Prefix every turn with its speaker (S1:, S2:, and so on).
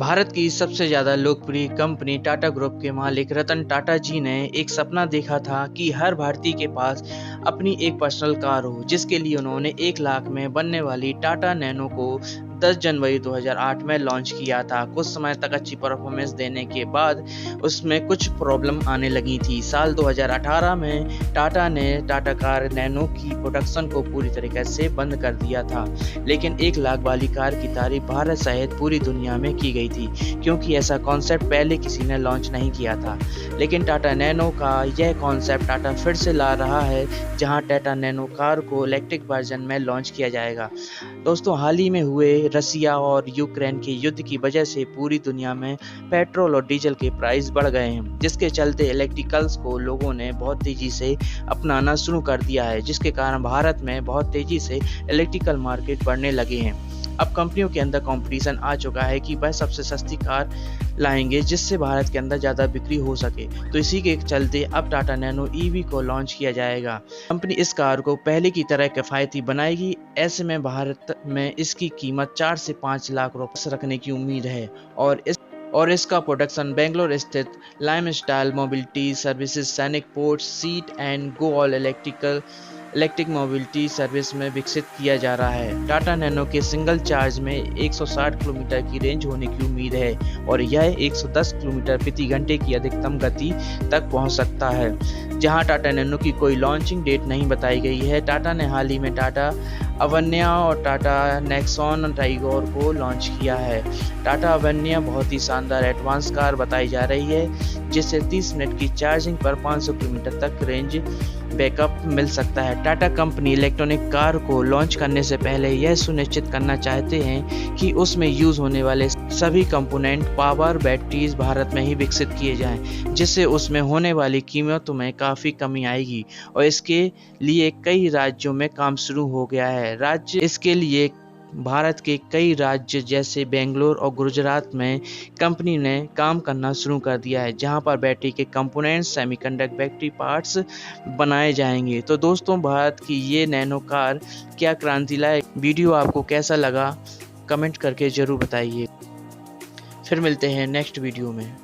S1: भारत की सबसे ज़्यादा लोकप्रिय कंपनी टाटा ग्रुप के मालिक रतन टाटा जी ने एक सपना देखा था कि हर भारतीय के पास अपनी एक पर्सनल कार हो, जिसके लिए उन्होंने 1 लाख में बनने वाली टाटा नैनो को 10 जनवरी 2008 में लॉन्च किया था। कुछ समय तक अच्छी परफॉर्मेंस देने के बाद उसमें कुछ प्रॉब्लम आने लगी थी। साल 2018 में टाटा ने टाटा कार नैनो की प्रोडक्शन को पूरी तरीके से बंद कर दिया था, लेकिन 1 लाख वाली कार की तारीफ भारत सहित पूरी दुनिया में की गई थी, क्योंकि ऐसा कॉन्सेप्ट पहले किसी ने लॉन्च नहीं किया था। लेकिन टाटा नैनो का यह कॉन्सेप्ट टाटा फिर से ला रहा है, जहां टाटा नैनो कार को इलेक्ट्रिक वर्जन में लॉन्च किया जाएगा। दोस्तों, हाल ही में हुए रसिया और यूक्रेन के युद्ध की वजह से पूरी दुनिया में पेट्रोल और डीजल के प्राइस बढ़ गए हैं, जिसके चलते इलेक्ट्रिकल्स को लोगों ने बहुत तेजी से अपनाना शुरू कर दिया है, जिसके कारण भारत में बहुत तेजी से इलेक्ट्रिकल मार्केट बढ़ने लगे हैं। अब कंपनियों के अंदर कंपटीशन आ चुका है कि वह सबसे सस्ती कार लाएंगे, जिससे भारत के अंदर ज़्यादा बिक्री हो सके। तो इसी के चलते अब टाटा नैनो ईवी को लॉन्च किया जाएगा। कंपनी इस कार को पहले की तरह किफ़ायती बनाएगी। ऐसे में भारत में इसकी कीमत 4 से 5 लाख रुपये रखने की उम्मीद है और इसका प्रोडक्शन बेंगलोर स्थित लाइमस्टाइल मोबिलिटी सर्विसेज, सैनिक ports, seat and go all electric mobility service में विकसित किया जा रहा है। टाटा नैनो के सिंगल चार्ज में 160 किलोमीटर की रेंज होने की उम्मीद है और यह 110 किलोमीटर प्रति घंटे की अधिकतम गति तक पहुंच सकता है। जहां टाटा नैनो की कोई लॉन्चिंग डेट नहीं बताई गई है। टाटा ने हाल ही में टाटा अवेन्यू और टाटा नेक्सॉन टाइगोर को लॉन्च किया है। टाटा अवेन्यू बहुत ही शानदार एडवांस कार बताई जा रही है, जिससे 30 मिनट की चार्जिंग पर 500 किलोमीटर तक रेंज बैकअप मिल सकता है। टाटा कंपनी इलेक्ट्रॉनिक कार को लॉन्च करने से पहले यह सुनिश्चित करना चाहते हैं कि उसमें यूज होने वाले सभी कंपोनेंट, पावर, बैटरीज भारत में ही विकसित किए जाएं, जिससे उसमें होने वाली कीमतों में काफ़ी कमी आएगी और इसके लिए कई राज्यों में काम शुरू हो गया है। इसके लिए भारत के कई राज्य जैसे बेंगलोर और गुजरात में कंपनी ने काम करना शुरू कर दिया है, जहां पर बैटरी के कंपोनेंट्स, सेमीकंडक्टर, बैटरी पार्ट्स बनाए जाएंगे। तो दोस्तों, भारत की ये नैनो कार क्या क्रांति लाए। वीडियो आपको कैसा लगा कमेंट करके ज़रूर बताइए। फिर मिलते हैं नेक्स्ट वीडियो में।